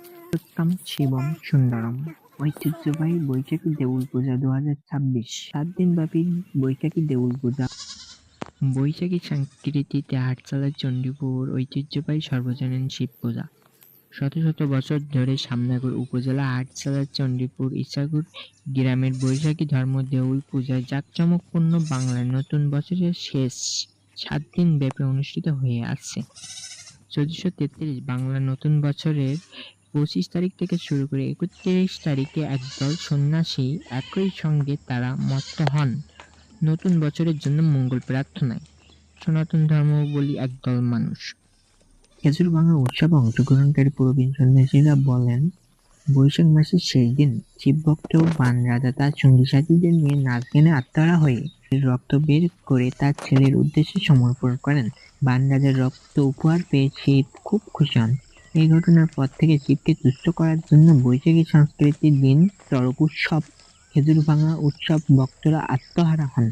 সত্যম শিবম সুন্দরম। ঐতিহ্যবাহী বৈশাখী দেউল পূজা 2026 7 দিনব্যাপী বৈশাখী দেউল পূজা। বৈশাখী সংস্কৃতিতে আটচালা চণ্ডীপুর ঐতিহ্যবাহী সর্বজনীন শিব পূজা। শত শত বছর ধরে শামনগর উপজেলা আটচালা চণ্ডীপুর ইছাগুর গ্রামের বৈশাখী ধর্ম দেউল পূজা জাঁকজমকপূর্ণ বাংলার নতুন বছরের শেষ 7 দিন ব্যাপী অনুষ্ঠিত হয়ে আসছে। 1433 বাংলা নতুন বছরের 25 তারিখ থেকে শুরু করে 31 তারিখে একদল সন্ন্যাসী একই সঙ্গে তারা মত্ত হন নতুন বছরের জন্য মঙ্গল প্রার্থনায়। সনাতন ধর্মাবলম্বী একদল মানুষ খেজুরভাঙা উৎসবে অংশগ্রহণকারী প্রবীণ সন্ন্যাসীরা বলেন, বৈশাখ মাসের শেষ দিন শিবভক্ত বান রাজা তার সঙ্গী সাথীদের নিয়ে নাচ গানে আত্মহারা হয়ে রক্ত বের করে তার ছেলের উদ্দেশ্যে সমর্পণ করেন। বান রাজার রক্ত উপহার পেয়ে শিব খুব খুশি হন। এই ঘটনার পর থেকে শিবকে তুষ্ট করার জন্য বৈশাখী সংস্কৃতির দিন চড়ক উৎসব খেজুরভাঙা উৎসব ভক্তরা আত্মহারা হন।